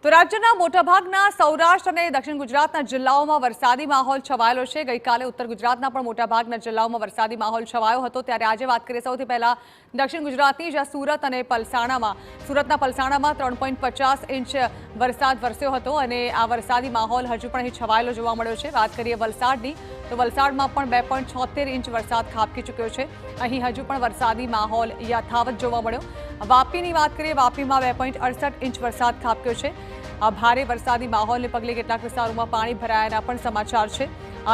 તો રાજ્યના મોટાભાગના સૌરાષ્ટ્ર અને દક્ષિણ ગુજરાતના જિલ્લાઓમાં વરસાદી માહોલ છવાયેલો છે। ગઈકાલે ઉત્તર ગુજરાતના પણ મોટાભાગના જિલ્લાઓમાં વરસાદી માહોલ છવાયો હતો। ત્યારે આજે વાત કરીએ સૌથી પહેલા દક્ષિણ ગુજરાતની, જ્યાં સુરત અને સુરતના પલસાણામાં 3.50 ઇંચ વરસાદ વરસ્યો હતો અને આ વરસાદી માહોલ હજુ પણ અહીં છવાયેલો જોવા મળ્યો છે। વાત કરીએ વલસાડની, તો વલસાડમાં પણ 2.76 ઇંચ વરસાદ ખાબકી ચૂક્યો છે। અહીં હજુ પણ વરસાદી માહોલ યથાવત જોવા મળ્યો। વાપીની વાત કરીએ, વાપીમાં 2.68 ઇંચ વરસાદ ખાબક્યો છે। આ ભારે વરસાદી માહોલને પગલે કેટલાક વિસ્તારોમાં પાણી ભરાયાના પણ સમાચાર છે।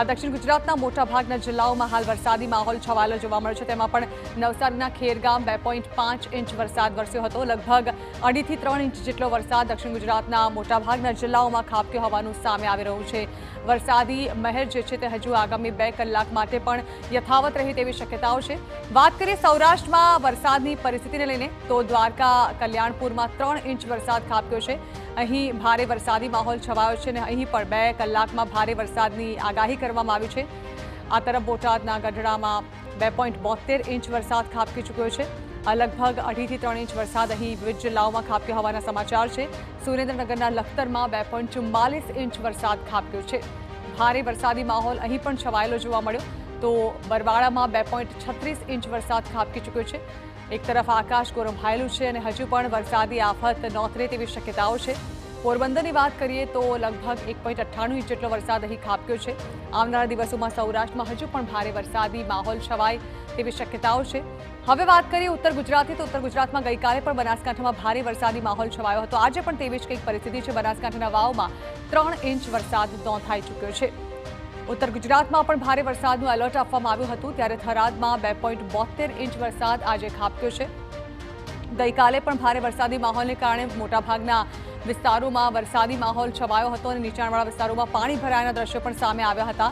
દક્ષિણ ગુજરાતના મોટાભાગના જિલ્લાઓમાં હાલ વરસાદી માહોલ છવાયેલો જોવા મળ્યો છે। તેમાં પણ નવસારીના ખેરગામ 2.5 ઇંચ વરસાદ વરસ્યો હતો। લગભગ 2.5 થી 3 ઇંચ જેટલો વરસાદ દક્ષિણ ગુજરાતના મોટાભાગના જિલ્લાઓમાં ખાબક્યો હોવાનું સામે આવી રહ્યું છે। વરસાદી મહેર જે છે તે હજુ આગામી 2 કલાક માટે પણ યથાવત રહે તેવી શક્યતાઓ છે। વાત કરીએ સૌરાષ્ટ્રમાં વરસાદની પરિસ્થિતિને લઈને, તો દ્વારકા કલ્યાણપુરમાં 3 ઇંચ વરસાદ ખાબક્યો છે। અહીં ભારે વરસાદી માહોલ છવાયો છે અને અહીં પણ 2 કલાકમાં ભારે વરસાદની આગાહી કરવામાં આવી છે। આ તરફ બોટાદના ગઢડામાં 2.72 ઇંચ વરસાદ ખાબકી ચૂક્યો છે। લગભગ 2.5 થી 3 ઇંચ વરસાદ અહીં વિવિધ જિલ્લાઓમાં ખાબક્યા હોવાના સમાચાર છે। સુરેન્દ્રનગરના લખતરમાં 2.44 ઇંચ વરસાદ ખાબક્યો છે। ભારે વરસાદી માહોલ અહીં પણ છવાયેલો જોવા મળ્યો। તો બરવાળામાં 2.36 ઇંચ વરસાદ ખાબકી ચૂક્યો છે। એક તરફ આકાશ ગોરંભાયેલું છે અને હજુ પણ વરસાદી આફત નોતરે તેવી શક્યતાઓ છે। પોરબંદરની વાત કરીએ તો લગભગ 1.98 ઇંચ જેટલો વરસાદ અહીં ખાબક્યો છે। આવનારા દિવસોમાં સૌરાષ્ટ્રમાં હજુ પણ ભારે વરસાદી માહોલ છવાય તેવી શક્યતાઓ છે। હવે વાત કરીએ ઉત્તર ગુજરાતની, તો ઉત્તર ગુજરાતમાં ગઈકાલે પણ બનાસકાંઠામાં ભારે વરસાદી માહોલ છવાયો હતો। આજે પણ તેવી જ કંઈક પરિસ્થિતિ છે। બનાસકાંઠાના વાવમાં 3 ઇંચ વરસાદ નોંધાઈ ચૂક્યો છે। ઉત્તર ગુજરાતમાં પણ ભારે વરસાદનું એલર્ટ આપવામાં આવ્યું હતું। ત્યારે થરાદમાં 2.72 ઇંચ વરસાદ આજે ખાબક્યો છે। ગઈકાલે પણ ભારે વરસાદી માહોલને કારણે મોટાભાગના વિસ્તારોમાં વરસાદી માહોલ છવાયો હતો અને નીચાણવાળા વિસ્તારોમાં પાણી ભરાયાના દ્રશ્યો પણ સામે આવ્યા હતા।